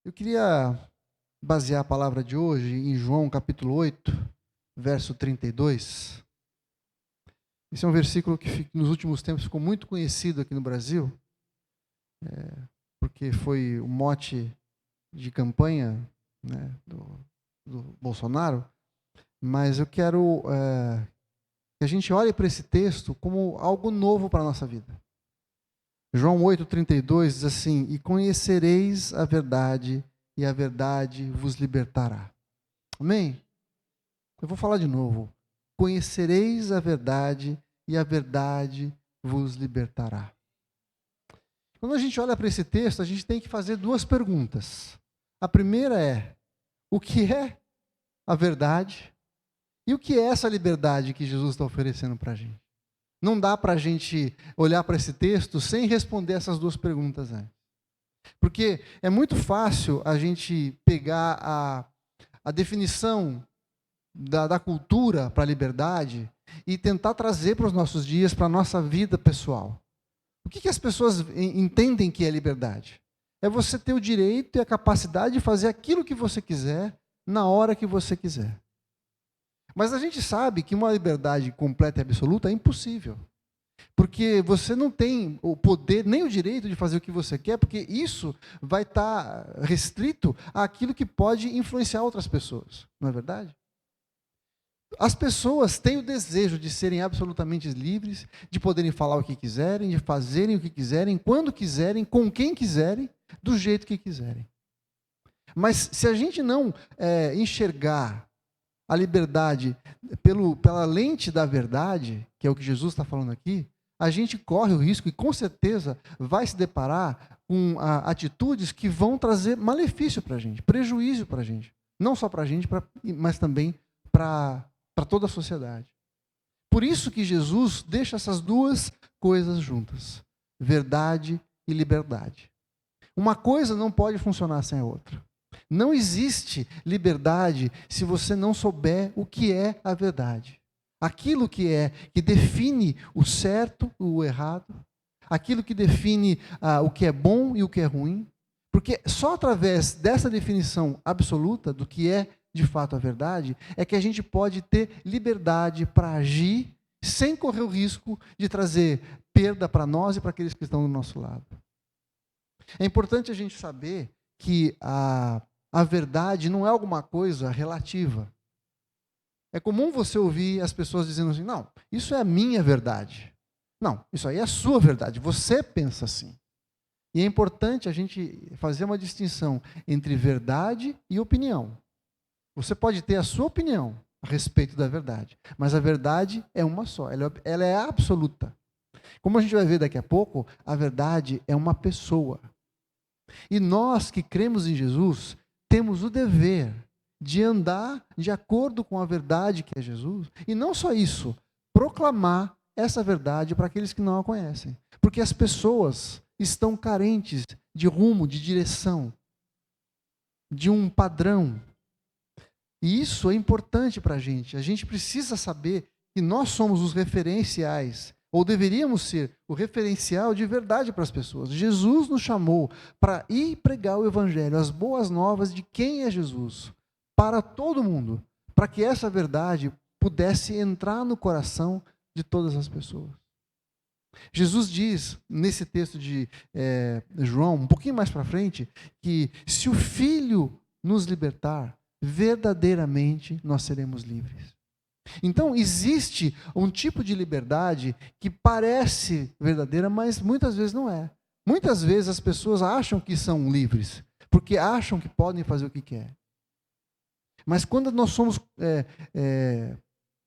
Eu queria basear a palavra de hoje em João capítulo 8, verso 32. Esse é um versículo que nos últimos tempos ficou muito conhecido aqui no Brasil, porque foi o mote de campanha, né, do Bolsonaro. Mas eu quero que a gente olhe para esse texto como algo novo para a nossa vida. João 8,32 diz assim: e conhecereis a verdade, e a verdade vos libertará. Amém? Eu vou falar de novo. Conhecereis a verdade, e a verdade vos libertará. Quando a gente olha para esse texto, a gente tem que fazer duas perguntas. A primeira é: o que é a verdade? E o que é essa liberdade que Jesus está oferecendo para a gente? Não dá para a gente olhar para esse texto sem responder essas duas perguntas antes. Porque é muito fácil a gente pegar a definição da cultura para a liberdade e tentar trazer para os nossos dias, para a nossa vida pessoal. O que as pessoas entendem que é liberdade? É você ter o direito e a capacidade de fazer aquilo que você quiser, na hora que você quiser. Mas a gente sabe que uma liberdade completa e absoluta é impossível. Porque você não tem o poder, nem o direito de fazer o que você quer, porque isso vai estar restrito àquilo que pode influenciar outras pessoas. Não é verdade? As pessoas têm o desejo de serem absolutamente livres, de poderem falar o que quiserem, de fazerem o que quiserem, quando quiserem, com quem quiserem, do jeito que quiserem. Mas se a gente não enxergar a liberdade pela lente da verdade, que é o que Jesus está falando aqui, a gente corre o risco e com certeza vai se deparar com atitudes que vão trazer malefício para a gente, prejuízo para a gente. Não só para a gente, mas também para toda a sociedade. Por isso que Jesus deixa essas duas coisas juntas: verdade e liberdade. Uma coisa não pode funcionar sem a outra. Não existe liberdade se você não souber o que é a verdade. Aquilo que define o certo e o errado, aquilo que define o que é bom e o que é ruim, porque só através dessa definição absoluta do que é de fato a verdade, é que a gente pode ter liberdade para agir sem correr o risco de trazer perda para nós e para aqueles que estão do nosso lado. É importante a gente saber que a verdade não é alguma coisa relativa. É comum você ouvir as pessoas dizendo assim: não, isso é a minha verdade. Não, isso aí é a sua verdade, você pensa assim. E é importante a gente fazer uma distinção entre verdade e opinião. Você pode ter a sua opinião a respeito da verdade, mas a verdade é uma só, ela é absoluta. Como a gente vai ver daqui a pouco, a verdade é uma pessoa. E nós que cremos em Jesus, temos o dever de andar de acordo com a verdade que é Jesus. E não só isso, proclamar essa verdade para aqueles que não a conhecem. Porque as pessoas estão carentes de rumo, de direção, de um padrão. E isso é importante para a gente. A gente precisa saber que nós somos os referenciais, ou deveríamos ser o referencial de verdade para as pessoas. Jesus nos chamou para ir pregar o Evangelho, as boas novas de quem é Jesus, para todo mundo, para que essa verdade pudesse entrar no coração de todas as pessoas. Jesus diz, nesse texto de João, um pouquinho mais para frente, que se o Filho nos libertar, verdadeiramente nós seremos livres. Então, existe um tipo de liberdade que parece verdadeira, mas muitas vezes não é. Muitas vezes as pessoas acham que são livres, porque acham que podem fazer o que querem. Mas quando nós somos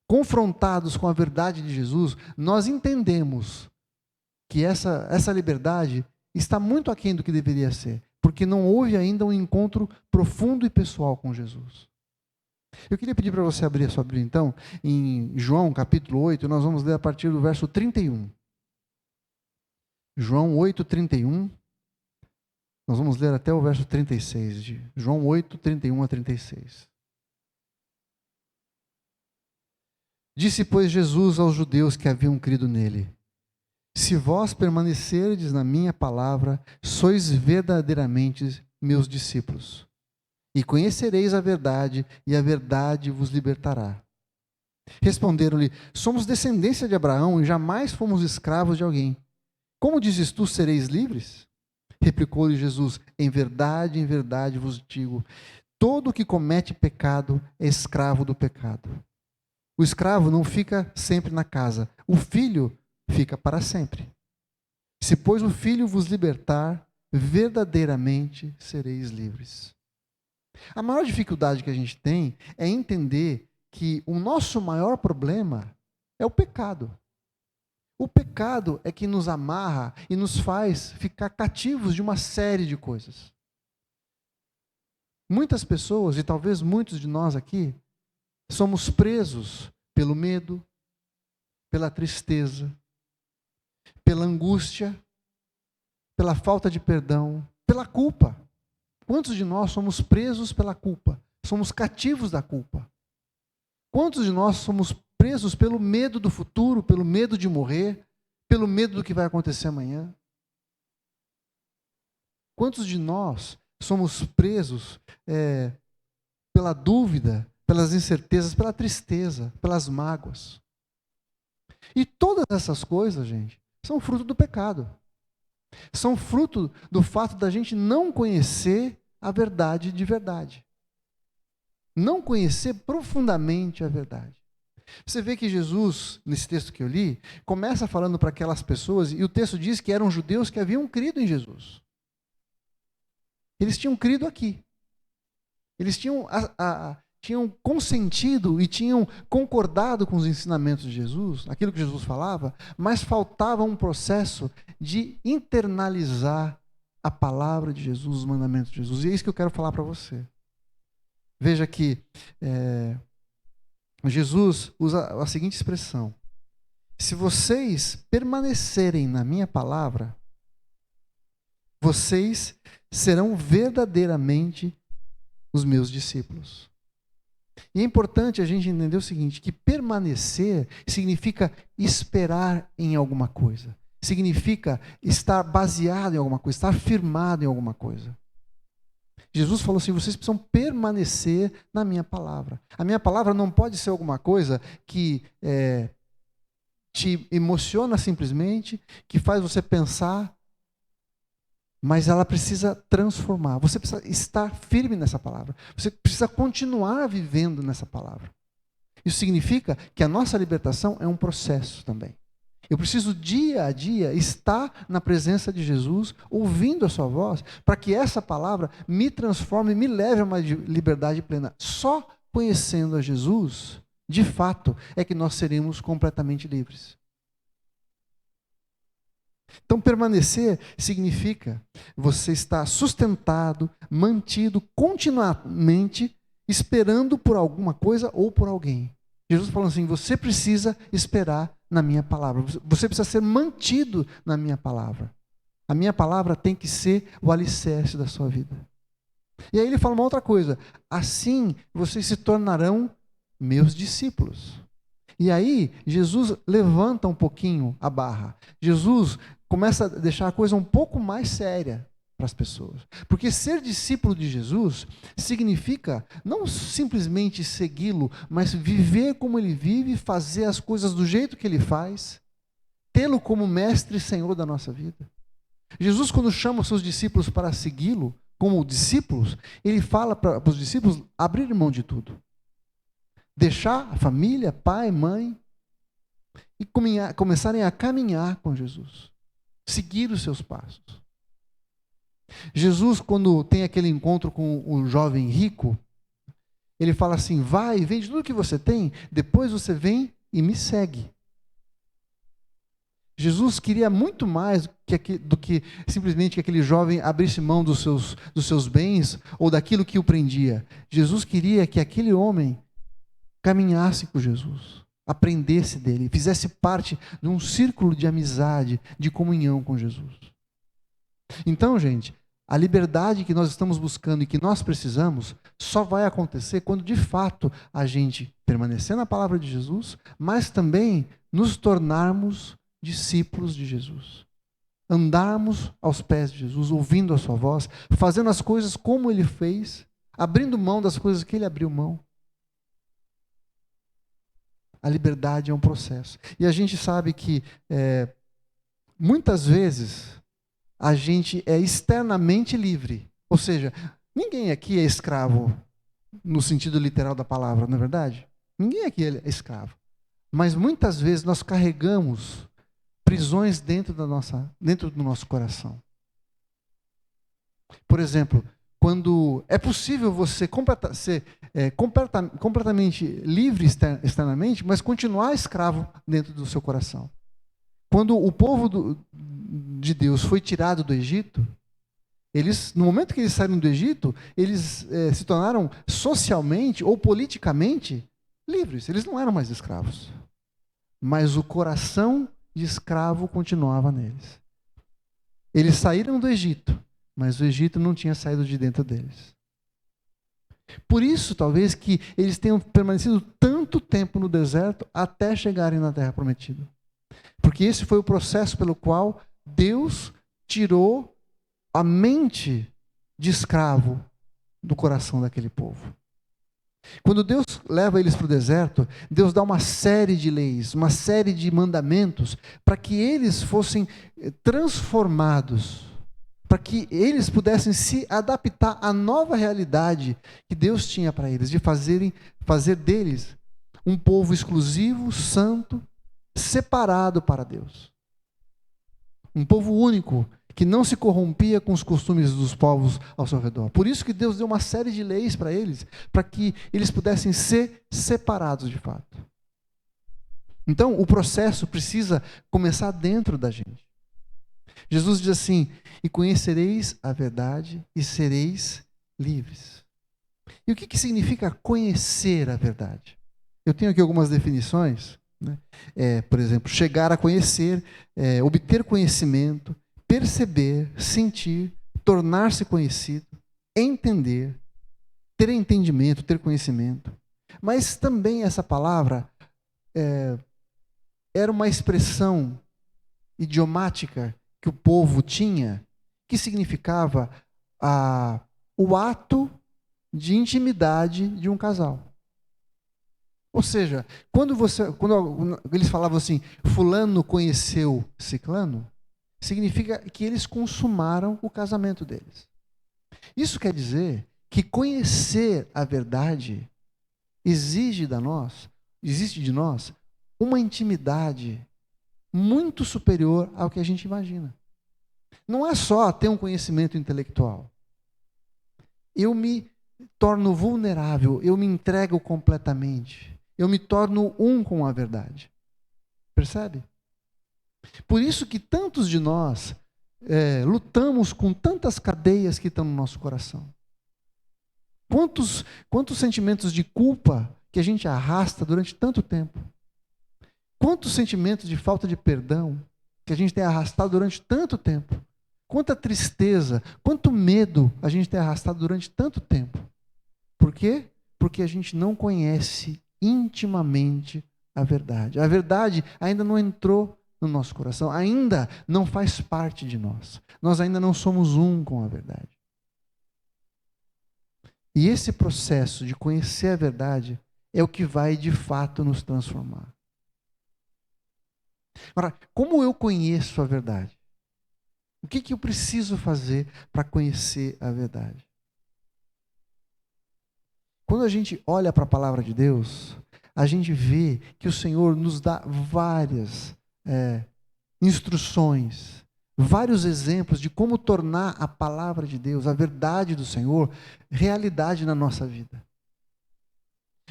confrontados com a verdade de Jesus, nós entendemos que essa liberdade está muito aquém do que deveria ser, porque não houve ainda um encontro profundo e pessoal com Jesus. Eu queria pedir para você abrir a sua Bíblia, então, em João, capítulo 8, nós vamos ler a partir do verso 31. João 8, 31. Nós vamos ler até o verso 36, de João 8, 31 a 36. Disse, pois, Jesus aos judeus que haviam crido nele: se vós permanecerdes na minha palavra, sois verdadeiramente meus discípulos. E conhecereis a verdade, e a verdade vos libertará. Responderam-lhe: somos descendência de Abraão e jamais fomos escravos de alguém. Como dizes tu, sereis livres? Replicou-lhe Jesus: em verdade vos digo, todo o que comete pecado é escravo do pecado. O escravo não fica sempre na casa, o filho fica para sempre. Se, pois, o filho vos libertar, verdadeiramente sereis livres. A maior dificuldade que a gente tem é entender que o nosso maior problema é o pecado. O pecado é que nos amarra e nos faz ficar cativos de uma série de coisas. Muitas pessoas, e talvez muitos de nós aqui, somos presos pelo medo, pela tristeza, pela angústia, pela falta de perdão, pela culpa. Quantos de nós somos presos pela culpa? Somos cativos da culpa. Quantos de nós somos presos pelo medo do futuro, pelo medo de morrer, pelo medo do que vai acontecer amanhã? Quantos de nós somos presos pela dúvida, pelas incertezas, pela tristeza, pelas mágoas? E todas essas coisas, gente, são fruto do pecado. São fruto do fato da gente não conhecer a verdade de verdade. Não conhecer profundamente a verdade. Você vê que Jesus, nesse texto que eu li, começa falando para aquelas pessoas, e o texto diz que eram judeus que haviam crido em Jesus. Eles tinham crido aqui. Eles tinham consentido e tinham concordado com os ensinamentos de Jesus, aquilo que Jesus falava, mas faltava um processo de internalizar a palavra de Jesus, os mandamentos de Jesus. E é isso que eu quero falar para você. Veja que Jesus usa a seguinte expressão: se vocês permanecerem na minha palavra, vocês serão verdadeiramente os meus discípulos. E é importante a gente entender o seguinte, que permanecer significa esperar em alguma coisa. Significa estar baseado em alguma coisa, estar firmado em alguma coisa. Jesus falou assim: vocês precisam permanecer na minha palavra. A minha palavra não pode ser alguma coisa que te emociona simplesmente, que faz você pensar, mas ela precisa transformar. Você precisa estar firme nessa palavra. Você precisa continuar vivendo nessa palavra. Isso significa que a nossa libertação é um processo também. Eu preciso dia a dia estar na presença de Jesus, ouvindo a sua voz, para que essa palavra me transforme e me leve a uma liberdade plena. Só conhecendo a Jesus, de fato, é que nós seremos completamente livres. Então, permanecer significa você estar sustentado, mantido continuamente, esperando por alguma coisa ou por alguém. Jesus falou assim: você precisa esperar na minha palavra. Você precisa ser mantido na minha palavra. A minha palavra tem que ser o alicerce da sua vida. E aí ele fala uma outra coisa: assim vocês se tornarão meus discípulos. E aí Jesus levanta um pouquinho a barra. Jesus começa a deixar a coisa um pouco mais séria para as pessoas. Porque ser discípulo de Jesus significa não simplesmente segui-lo, mas viver como ele vive, fazer as coisas do jeito que ele faz, tê-lo como mestre e senhor da nossa vida. Jesus, quando chama os seus discípulos para segui-lo como discípulos, ele fala para os discípulos abrir mão de tudo. Deixar a família, pai, mãe, e começarem a caminhar com Jesus. Seguir os seus passos. Jesus, quando tem aquele encontro com o jovem rico, ele fala assim: vai, vende tudo que você tem, depois você vem e me segue. Jesus queria muito mais do que simplesmente que aquele jovem abrisse mão dos seus bens ou daquilo que o prendia. Jesus queria que aquele homem caminhasse com Jesus, aprendesse dele, fizesse parte de um círculo de amizade, de comunhão com Jesus. Então, gente, a liberdade que nós estamos buscando e que nós precisamos só vai acontecer quando de fato a gente permanecer na palavra de Jesus, mas também nos tornarmos discípulos de Jesus. andarmos aos pés de Jesus, ouvindo a sua voz, fazendo as coisas como ele fez, abrindo mão das coisas que ele abriu mão. A liberdade é um processo. E a gente sabe que muitas vezes a gente é externamente livre. Ou seja, ninguém aqui é escravo no sentido literal da palavra, não é verdade? Ninguém aqui é escravo. Mas muitas vezes nós carregamos prisões dentro do nosso coração. Por exemplo, quando é possível você ser completamente livre externamente, mas continuar escravo dentro do seu coração. Quando o povo de Deus foi tirado do Egito, no momento que eles saíram do Egito, eles se tornaram socialmente ou politicamente livres. Eles não eram mais escravos. Mas o coração de escravo continuava neles. Eles saíram do Egito, mas o Egito não tinha saído de dentro deles. Por isso, talvez, que eles tenham permanecido tanto tempo no deserto até chegarem na Terra Prometida. Porque esse foi o processo pelo qual Deus tirou a mente de escravo do coração daquele povo. Quando Deus leva eles para o deserto, Deus dá uma série de leis, uma série de mandamentos, para que eles fossem transformados, para que eles pudessem se adaptar à nova realidade que Deus tinha para eles, de fazer deles um povo exclusivo, santo, separado para Deus. Um povo único, que não se corrompia com os costumes dos povos ao seu redor. Por isso que Deus deu uma série de leis para eles, para que eles pudessem ser separados de fato. Então, o processo precisa começar dentro da gente. Jesus diz assim: e conhecereis a verdade e sereis livres. E o que significa conhecer a verdade? Eu tenho aqui algumas definições, né? Por exemplo, chegar a conhecer, obter conhecimento, perceber, sentir, tornar-se conhecido, entender, ter entendimento, ter conhecimento. Mas também essa palavra era uma expressão idiomática que o povo tinha, que significava o ato de intimidade de um casal. Ou seja, quando eles falavam assim, fulano conheceu ciclano, significa que eles consumaram o casamento deles. Isso quer dizer que conhecer a verdade exige de nós uma intimidade muito superior ao que a gente imagina. Não é só ter um conhecimento intelectual. Eu me torno vulnerável, eu me entrego completamente. Eu me torno um com a verdade. Percebe? Por isso que tantos de nós lutamos com tantas cadeias que estão no nosso coração. Quantos sentimentos de culpa que a gente arrasta durante tanto tempo. Quantos sentimentos de falta de perdão que a gente tem arrastado durante tanto tempo. Quanta tristeza, quanto medo a gente tem arrastado durante tanto tempo. Por quê? Porque a gente não conhece intimamente a verdade. A verdade ainda não entrou no nosso coração, ainda não faz parte de nós. Nós ainda não somos um com a verdade. E esse processo de conhecer a verdade é o que vai de fato nos transformar. Agora, como eu conheço a verdade? O que eu preciso fazer para conhecer a verdade? Quando a gente olha para a palavra de Deus, a gente vê que o Senhor nos dá várias instruções, vários exemplos de como tornar a palavra de Deus, a verdade do Senhor, realidade na nossa vida.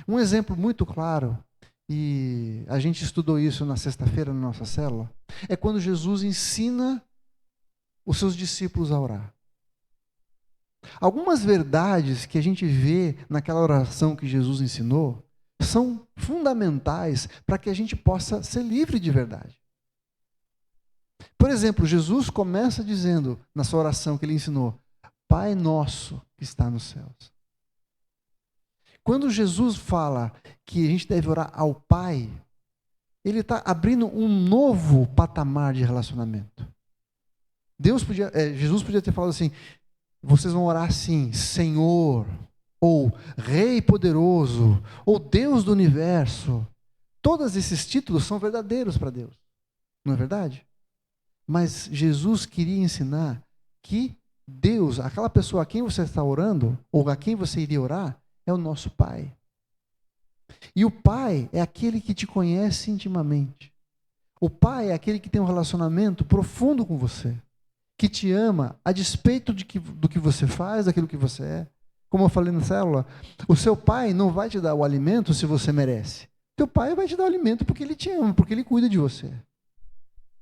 Um exemplo muito claro, e a gente estudou isso na sexta-feira na nossa célula, é quando Jesus ensina os seus discípulos a orar. Algumas verdades que a gente vê naquela oração que Jesus ensinou são fundamentais para que a gente possa ser livre de verdade. Por exemplo, Jesus começa dizendo, na sua oração que ele ensinou, Pai nosso que está nos céus. Quando Jesus fala que a gente deve orar ao Pai, ele está abrindo um novo patamar de relacionamento. Jesus podia ter falado assim: vocês vão orar assim, Senhor, ou Rei poderoso, ou Deus do universo. Todos esses títulos são verdadeiros para Deus, não é verdade? Mas Jesus queria ensinar que Deus, aquela pessoa a quem você está orando, ou a quem você iria orar, é o nosso Pai. E o Pai é aquele que te conhece intimamente. O Pai é aquele que tem um relacionamento profundo com você, que te ama a despeito do que você faz, daquilo que você é. Como eu falei na célula, o seu pai não vai te dar o alimento se você merece. Teu pai vai te dar o alimento porque ele te ama, porque ele cuida de você.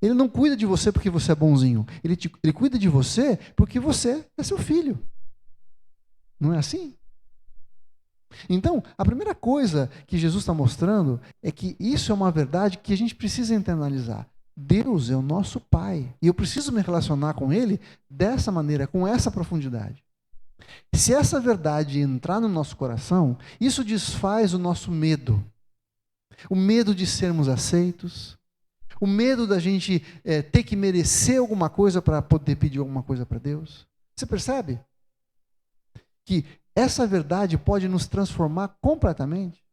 Ele não cuida de você porque você é bonzinho. Ele cuida de você porque você é seu filho. Não é assim? Então, a primeira coisa que Jesus está mostrando é que isso é uma verdade que a gente precisa internalizar. Deus é o nosso Pai. E eu preciso me relacionar com Ele dessa maneira, com essa profundidade. Se essa verdade entrar no nosso coração, isso desfaz o nosso medo. O medo de sermos aceitos. O medo da gente ter que merecer alguma coisa para poder pedir alguma coisa para Deus. Você percebe? Que essa verdade pode nos transformar completamente.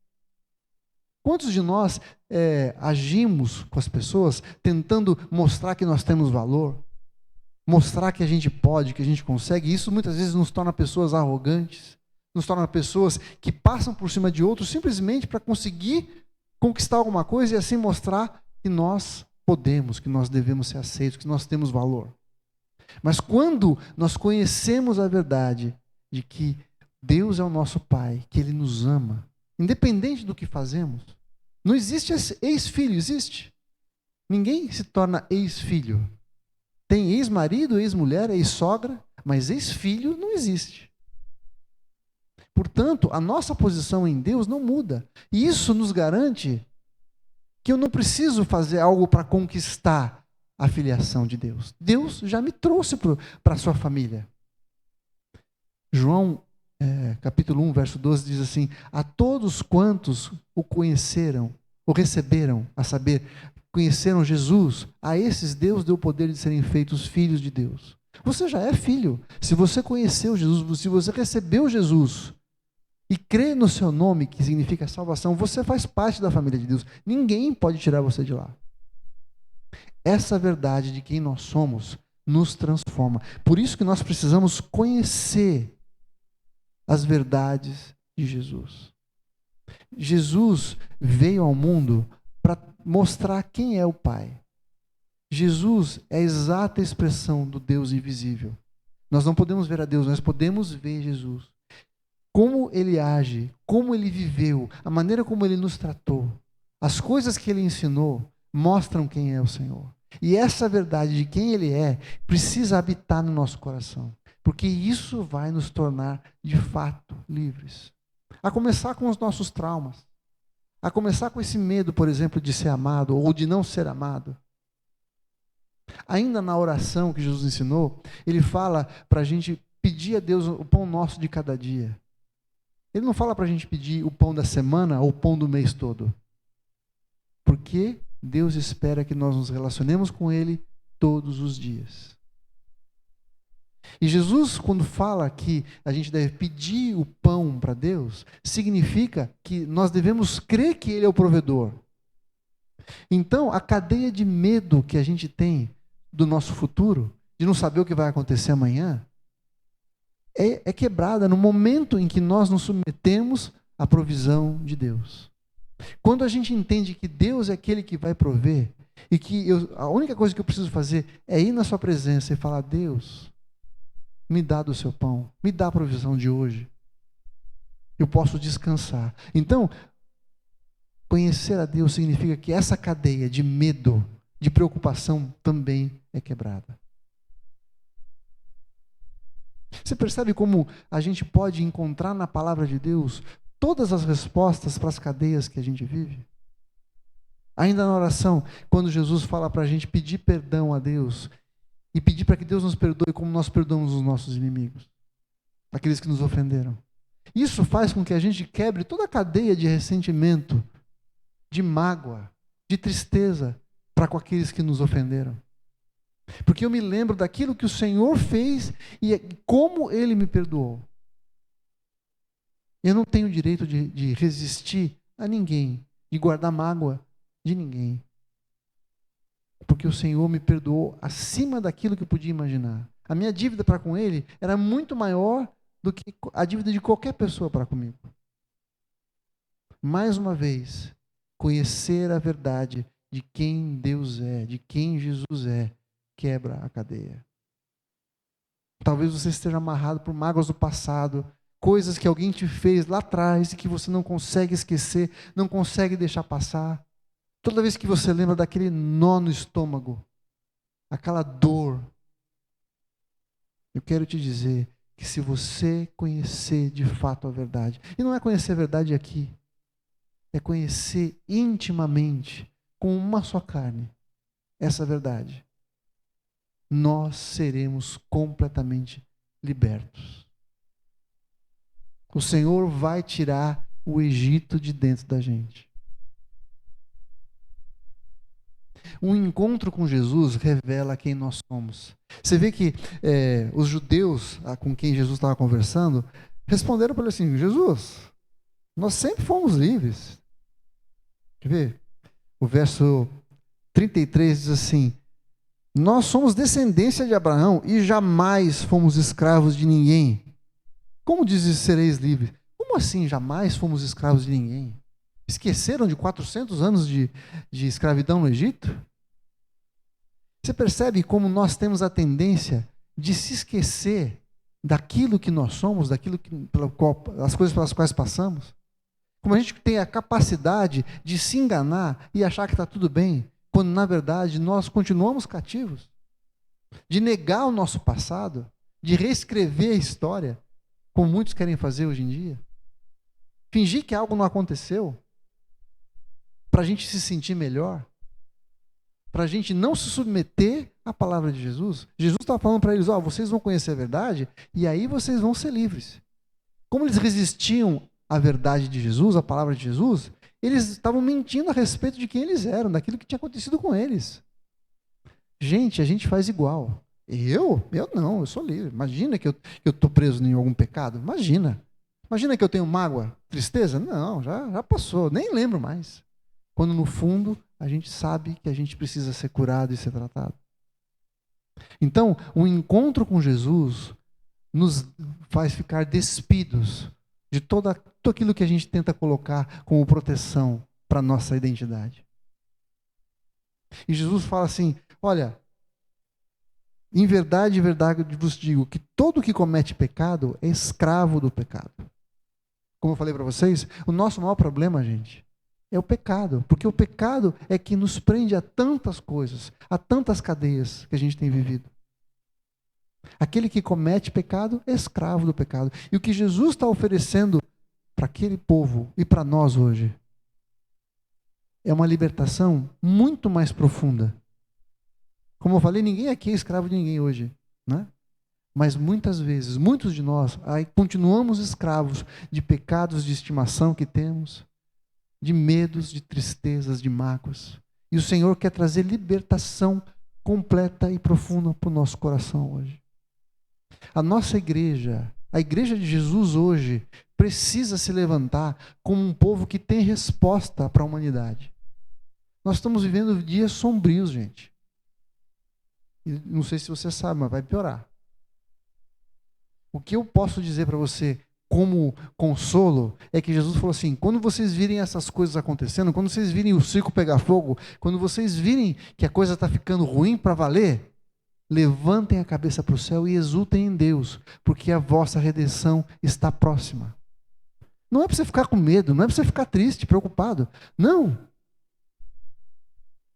Quantos de nós agimos com as pessoas tentando mostrar que nós temos valor? Mostrar que a gente pode, que a gente consegue? E isso muitas vezes nos torna pessoas arrogantes, nos torna pessoas que passam por cima de outros simplesmente para conseguir conquistar alguma coisa e assim mostrar que nós podemos, que nós devemos ser aceitos, que nós temos valor. Mas quando nós conhecemos a verdade de que Deus é o nosso Pai, que Ele nos ama, independente do que fazemos, não existe ex-filho, existe? Ninguém se torna ex-filho. Tem ex-marido, ex-mulher, ex-sogra, mas ex-filho não existe. Portanto, a nossa posição em Deus não muda. E isso nos garante que eu não preciso fazer algo para conquistar a filiação de Deus. Deus já me trouxe para a sua família. João, capítulo 1, verso 12, diz assim: a todos quantos o conheceram, o receberam, a saber, conheceram Jesus, a esses Deus deu o poder de serem feitos filhos de Deus. Você já é filho. Se você conheceu Jesus, se você recebeu Jesus e crê no seu nome, que significa salvação, você faz parte da família de Deus. Ninguém pode tirar você de lá. Essa verdade de quem nós somos nos transforma. Por isso que nós precisamos conhecer as verdades de Jesus. Jesus veio ao mundo para mostrar quem é o Pai. Jesus é a exata expressão do Deus invisível. Nós não podemos ver a Deus, nós podemos ver Jesus. Como Ele age, como Ele viveu, a maneira como Ele nos tratou, as coisas que Ele ensinou, mostram quem é o Senhor. E essa verdade de quem Ele é, precisa habitar no nosso coração. Porque isso vai nos tornar, de fato, livres. A começar com os nossos traumas. A começar com esse medo, por exemplo, de ser amado ou de não ser amado. Ainda na oração que Jesus ensinou, Ele fala para a gente pedir a Deus o pão nosso de cada dia. Ele não fala para a gente pedir o pão da semana ou o pão do mês todo. Porque Deus espera que nós nos relacionemos com Ele todos os dias. E Jesus, quando fala que a gente deve pedir o pão para Deus, significa que nós devemos crer que Ele é o provedor. Então, a cadeia de medo que a gente tem do nosso futuro, de não saber o que vai acontecer amanhã, é quebrada no momento em que nós nos submetemos à provisão de Deus. Quando a gente entende que Deus é aquele que vai prover, e que a única coisa que eu preciso fazer é ir na sua presença e falar: Deus, me dá do seu pão, me dá a provisão de hoje. Eu posso descansar. Então, conhecer a Deus significa que essa cadeia de medo, de preocupação também é quebrada. Você percebe como a gente pode encontrar na palavra de Deus todas as respostas para as cadeias que a gente vive? Ainda na oração, quando Jesus fala para a gente pedir perdão a Deus e pedir para que Deus nos perdoe como nós perdoamos os nossos inimigos, aqueles que nos ofenderam. Isso faz com que a gente quebre toda a cadeia de ressentimento, de mágoa, de tristeza para com aqueles que nos ofenderam. Porque eu me lembro daquilo que o Senhor fez e como Ele me perdoou. Eu não tenho direito de resistir a ninguém, de guardar mágoa de ninguém. Porque o Senhor me perdoou acima daquilo que eu podia imaginar. A minha dívida para com Ele era muito maior do que a dívida de qualquer pessoa para comigo. Mais uma vez, conhecer a verdade de quem Deus é, de quem Jesus é, quebra a cadeia. Talvez você esteja amarrado por mágoas do passado, coisas que alguém te fez lá atrás e que você não consegue esquecer, não consegue deixar passar. Toda vez que você lembra daquele nó no estômago, aquela dor, eu quero te dizer que se você conhecer de fato a verdade, e não é conhecer a verdade aqui, é conhecer intimamente, com uma só carne, essa verdade, nós seremos completamente libertos. O Senhor vai tirar o Egito de dentro da gente. Um encontro com Jesus revela quem nós somos. Você vê que os judeus com quem Jesus estava conversando responderam para ele assim: Jesus, nós sempre fomos livres. Quer ver? O verso 33 diz assim: nós somos descendência de Abraão e jamais fomos escravos de ninguém. Como dizes sereis livres? Como assim jamais fomos escravos de ninguém? Esqueceram de 400 anos de escravidão no Egito? Você percebe como nós temos a tendência de se esquecer daquilo que nós somos, daquilo das coisas pelas quais passamos? Como a gente tem a capacidade de se enganar e achar que está tudo bem, quando na verdade nós continuamos cativos, de negar o nosso passado, de reescrever a história, como muitos querem fazer hoje em dia. Fingir que algo não aconteceu, para a gente se sentir melhor, para a gente não se submeter à palavra de Jesus. Jesus estava falando para eles: vocês vão conhecer a verdade e aí vocês vão ser livres. Como eles resistiam à verdade de Jesus, à palavra de Jesus, eles estavam mentindo a respeito de quem eles eram, daquilo que tinha acontecido com eles. Gente, a gente faz igual. Eu não, eu sou livre. Imagina que eu estou preso em algum pecado. Imagina que eu tenho mágoa, tristeza. Não, já passou, nem lembro mais. Quando no fundo a gente sabe que a gente precisa ser curado e ser tratado. Então, o encontro com Jesus nos faz ficar despidos de tudo aquilo que a gente tenta colocar como proteção para a nossa identidade. E Jesus fala assim: olha, em verdade vos digo que todo que comete pecado é escravo do pecado. Como eu falei para vocês, o nosso maior problema, gente, é o pecado. Porque o pecado é que nos prende a tantas coisas, a tantas cadeias que a gente tem vivido. Aquele que comete pecado é escravo do pecado. E o que Jesus está oferecendo para aquele povo e para nós hoje é uma libertação muito mais profunda. Como eu falei, ninguém aqui é escravo de ninguém hoje, né? Mas muitas vezes, muitos de nós continuamos escravos de pecados de estimação que temos, de medos, de tristezas, de mágoas. E o Senhor quer trazer libertação completa e profunda para o nosso coração hoje. A nossa igreja, a igreja de Jesus hoje, precisa se levantar como um povo que tem resposta para a humanidade. Nós estamos vivendo dias sombrios, gente. E não sei se você sabe, mas vai piorar. O que eu posso dizer para você como consolo é que Jesus falou assim: quando vocês virem essas coisas acontecendo, quando vocês virem o circo pegar fogo, quando vocês virem que a coisa está ficando ruim para valer, levantem a cabeça para o céu e exultem em Deus, porque a vossa redenção está próxima. Não é para você ficar com medo, não é para você ficar triste, preocupado. Não.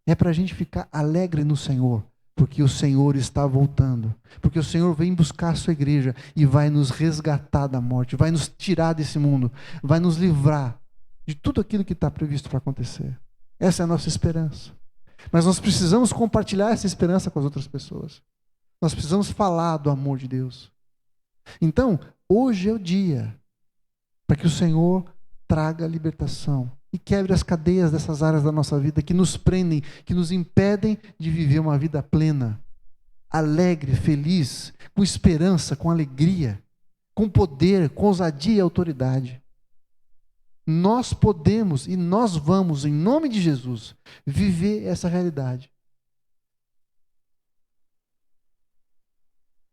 É para a gente ficar alegre no Senhor, porque o Senhor está voltando. Porque o Senhor vem buscar a sua igreja e vai nos resgatar da morte, vai nos tirar desse mundo, vai nos livrar de tudo aquilo que está previsto para acontecer. Essa é a nossa esperança. Mas nós precisamos compartilhar essa esperança com as outras pessoas. Nós precisamos falar do amor de Deus. Então, hoje é o dia para que o Senhor traga libertação e quebre as cadeias dessas áreas da nossa vida que nos prendem, que nos impedem de viver uma vida plena, alegre, feliz, com esperança, com alegria, com poder, com ousadia e autoridade. Nós podemos e nós vamos, em nome de Jesus, viver essa realidade.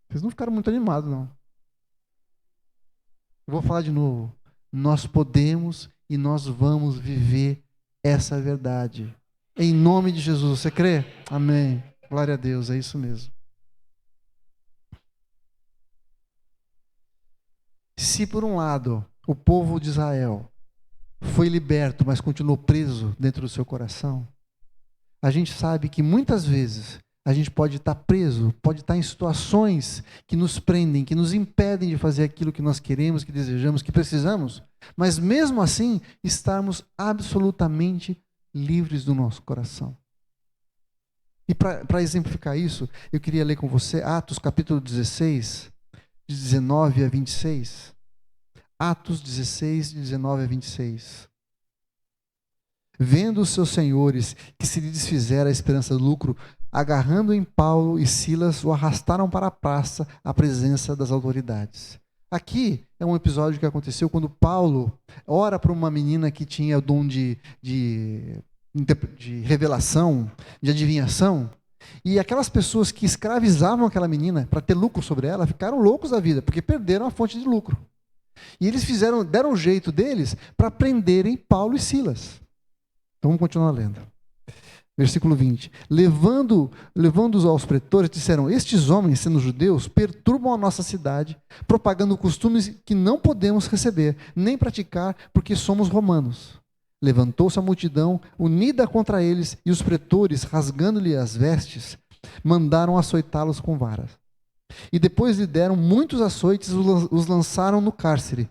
Vocês não ficaram muito animados, não. Eu vou falar de novo. Nós podemos e nós vamos viver essa verdade. Em nome de Jesus. Você crê? Amém. Glória a Deus, é isso mesmo. Se por um lado o povo de Israel foi liberto, mas continuou preso dentro do seu coração, a gente sabe que muitas vezes a gente pode estar preso, pode estar em situações que nos prendem, que nos impedem de fazer aquilo que nós queremos, que desejamos, que precisamos, mas mesmo assim estarmos absolutamente livres do nosso coração. E para exemplificar isso, eu queria ler com você Atos capítulo 16, de 19 a 26. Atos 16, de 19 a 26. Vendo os seus senhores que se lhe desfizera a esperança do lucro, agarrando em Paulo e Silas, o arrastaram para a praça à presença das autoridades. Aqui é um episódio que aconteceu quando Paulo ora para uma menina que tinha o dom de revelação, de adivinhação, e aquelas pessoas que escravizavam aquela menina para ter lucro sobre ela, ficaram loucos da vida, porque perderam a fonte de lucro. E eles deram o jeito deles para prenderem Paulo e Silas. Então vamos continuar lendo. Versículo 20. Levando-os aos pretores, disseram: estes homens, sendo judeus, perturbam a nossa cidade, propagando costumes que não podemos receber, nem praticar, porque somos romanos. Levantou-se a multidão, unida contra eles, e os pretores, rasgando-lhe as vestes, mandaram açoitá-los com varas. E depois lhe deram muitos açoites e os lançaram no cárcere,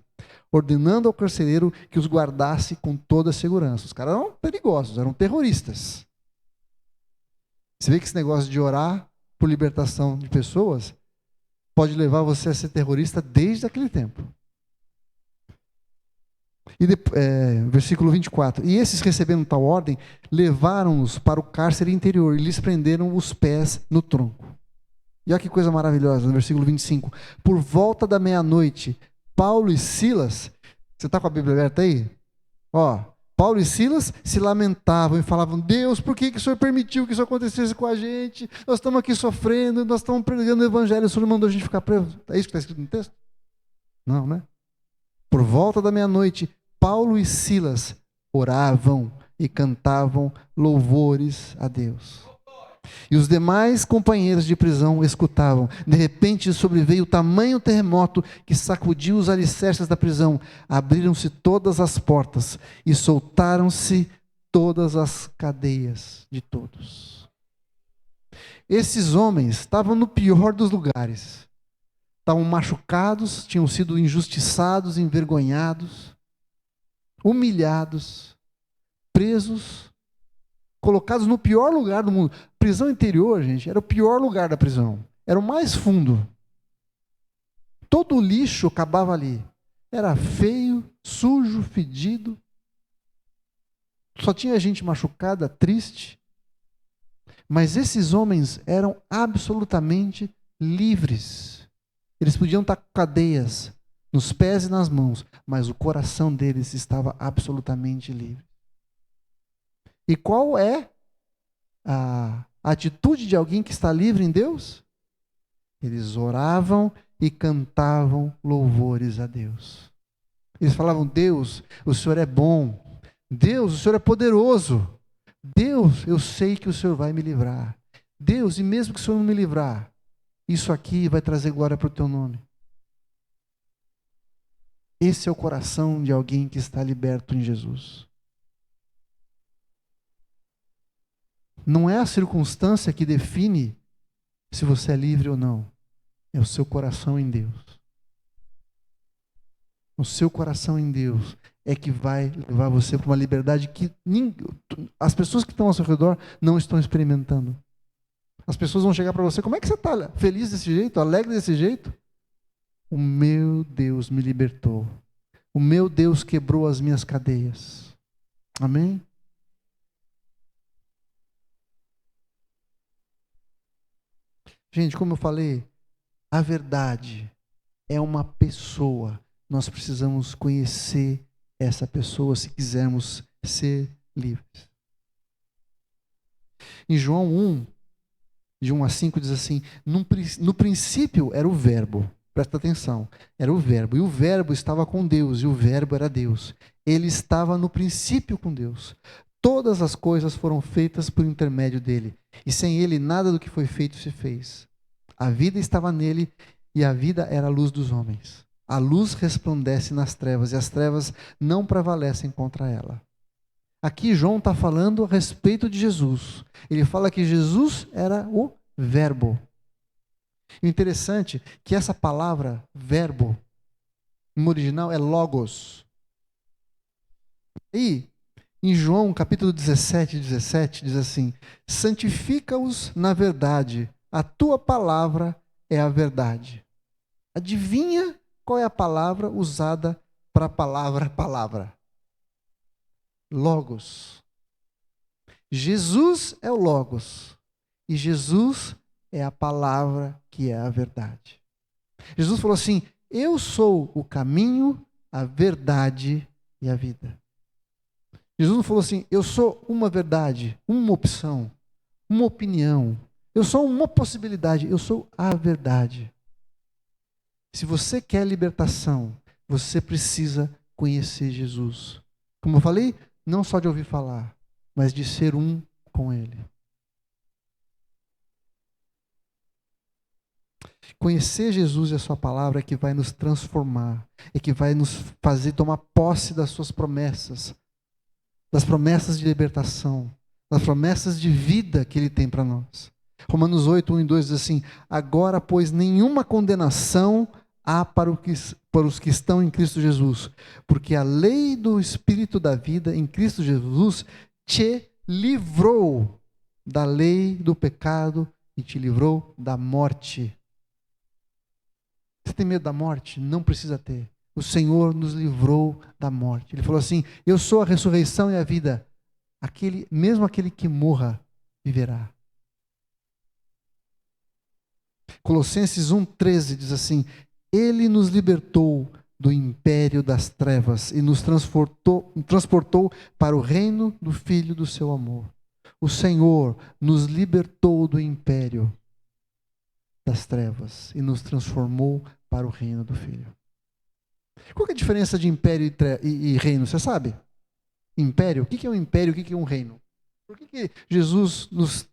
ordenando ao carcereiro que os guardasse com toda a segurança. Os caras eram perigosos, eram terroristas. Você vê que esse negócio de orar por libertação de pessoas pode levar você a ser terrorista desde aquele tempo. E versículo 24. E esses, recebendo tal ordem, levaram-nos para o cárcere interior e lhes prenderam os pés no tronco. E olha que coisa maravilhosa, no versículo 25. Por volta da meia-noite, Paulo e Silas, você está com a Bíblia aberta aí? Paulo e Silas se lamentavam e falavam: Deus, por que o Senhor permitiu que isso acontecesse com a gente? Nós estamos aqui sofrendo, nós estamos pregando o evangelho, o Senhor mandou a gente ficar preso. É isso que está escrito no texto? Não, né? Por volta da meia-noite, Paulo e Silas oravam e cantavam louvores a Deus. E os demais companheiros de prisão escutavam. De repente sobreveio tamanho terremoto que sacudiu os alicerces da prisão. Abriram-se todas as portas e soltaram-se todas as cadeias de todos. Esses homens estavam no pior dos lugares. Estavam machucados, tinham sido injustiçados, envergonhados, humilhados, presos, colocados no pior lugar do mundo. Prisão interior, gente, era o pior lugar da prisão. Era o mais fundo. Todo o lixo acabava ali. Era feio, sujo, fedido. Só tinha gente machucada, triste. Mas esses homens eram absolutamente livres. Eles podiam estar com cadeias nos pés e nas mãos, mas o coração deles estava absolutamente livre. E qual é a atitude de alguém que está livre em Deus? Eles oravam e cantavam louvores a Deus. Eles falavam: Deus, o Senhor é bom. Deus, o Senhor é poderoso. Deus, eu sei que o Senhor vai me livrar. Deus, e mesmo que o Senhor não me livrar, isso aqui vai trazer glória para o teu nome. Esse é o coração de alguém que está liberto em Jesus. Não é a circunstância que define se você é livre ou não. É o seu coração em Deus. O seu coração em Deus é que vai levar você para uma liberdade que as pessoas que estão ao seu redor não estão experimentando. As pessoas vão chegar para você: como é que você está feliz desse jeito, alegre desse jeito? O meu Deus me libertou. O meu Deus quebrou as minhas cadeias. Amém? Gente, como eu falei, a verdade é uma pessoa. Nós precisamos conhecer essa pessoa se quisermos ser livres. Em João 1, de 1 a 5, diz assim: no princípio era o verbo. Presta atenção. Era o verbo. E o verbo estava com Deus. E o verbo era Deus. Ele estava no princípio com Deus. Todas as coisas foram feitas por intermédio dele. E sem ele, nada do que foi feito se fez. A vida estava nele. E a vida era a luz dos homens. A luz resplandece nas trevas. E as trevas não prevalecem contra ela. Aqui João está falando a respeito de Jesus. Ele fala que Jesus era o verbo. O interessante é que essa palavra verbo, no original, é logos. E em João capítulo 17 diz assim: santifica-os na verdade, a tua palavra é a verdade. Adivinha qual é a palavra usada para a palavra? Logos. Jesus é o Logos. E Jesus é a palavra que é a verdade. Jesus falou assim: eu sou o caminho, a verdade e a vida. Jesus não falou assim: eu sou uma verdade, uma opção, uma opinião. Eu sou uma possibilidade, eu sou a verdade. Se você quer libertação, você precisa conhecer Jesus. Como eu falei, não só de ouvir falar, mas de ser um com Ele. Conhecer Jesus e a sua palavra é que vai nos transformar, é que vai nos fazer tomar posse das suas promessas, das promessas de libertação, das promessas de vida que Ele tem para nós. Romanos 8, 1 e 2 diz assim: agora, pois, nenhuma condenação há para os que estão em Cristo Jesus, porque a lei do Espírito da vida em Cristo Jesus te livrou da lei do pecado e te livrou da morte. Você tem medo da morte? Não precisa ter. O Senhor nos livrou da morte. Ele falou assim: eu sou a ressurreição e a vida. Mesmo aquele que morra, viverá. Colossenses 1,13 diz assim: Ele nos libertou do império das trevas e nos transportou para o reino do Filho do seu amor. O Senhor nos libertou do império das trevas e nos transformou para o reino do Filho. Qual que é a diferença de império e reino? Você sabe? Império, o que é um império, o que é um reino? Por que Jesus nos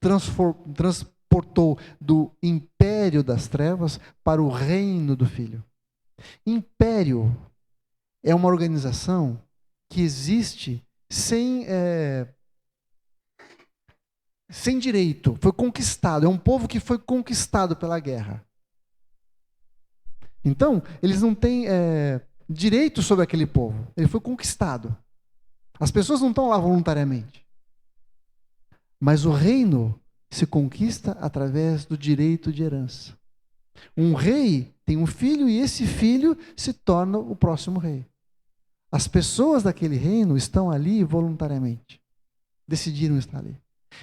transportou do império das trevas para o reino do Filho? Império é uma organização que existe sem direito, foi conquistado, é um povo que foi conquistado pela guerra. Então, eles não têm direito sobre aquele povo, ele foi conquistado. As pessoas não estão lá voluntariamente. Mas o reino se conquista através do direito de herança. Um rei tem um filho e esse filho se torna o próximo rei. As pessoas daquele reino estão ali voluntariamente. Decidiram estar ali.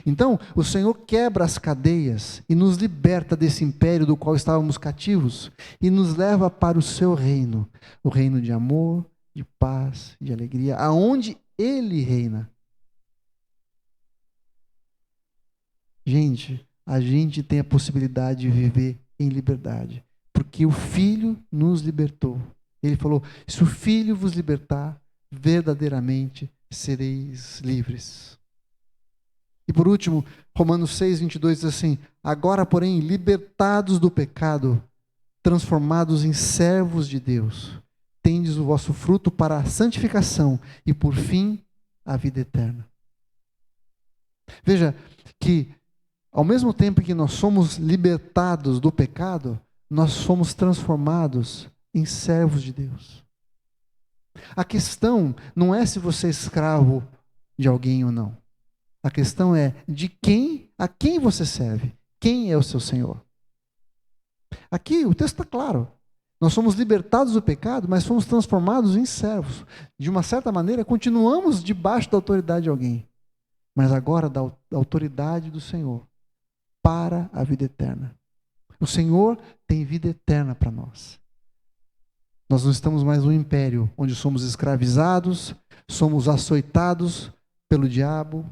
Então, o Senhor quebra as cadeias e nos liberta desse império do qual estávamos cativos e nos leva para o seu reino, o reino de amor, de paz, de alegria, aonde Ele reina. Gente, a gente tem a possibilidade de viver em liberdade, porque o Filho nos libertou. Ele falou: se o Filho vos libertar, verdadeiramente sereis livres. E por último, Romanos 6, 22 diz assim: agora, porém, libertados do pecado, transformados em servos de Deus, tendes o vosso fruto para a santificação e, por fim, a vida eterna. Veja que, ao mesmo tempo que nós somos libertados do pecado, nós somos transformados em servos de Deus. A questão não é se você é escravo de alguém ou não. A questão é a quem você serve, quem é o seu Senhor. Aqui o texto está claro. Nós somos libertados do pecado, mas fomos transformados em servos. De uma certa maneira, continuamos debaixo da autoridade de alguém, mas agora da autoridade do Senhor para a vida eterna. O Senhor tem vida eterna para nós. Nós não estamos mais num império onde somos escravizados, somos açoitados pelo diabo,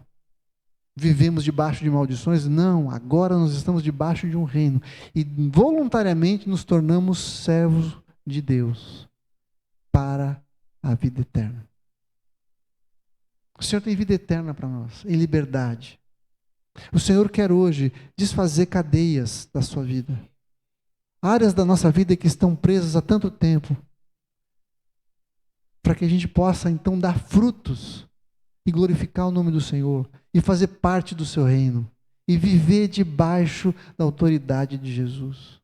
vivemos debaixo de maldições. Não, agora nós estamos debaixo de um reino e voluntariamente nos tornamos servos de Deus para a vida eterna. O Senhor tem vida eterna para nós, em liberdade. O Senhor quer hoje desfazer cadeias da sua vida. Áreas da nossa vida que estão presas há tanto tempo. Para que a gente possa então dar frutos e glorificar o nome do Senhor e fazer parte do seu reino e viver debaixo da autoridade de Jesus.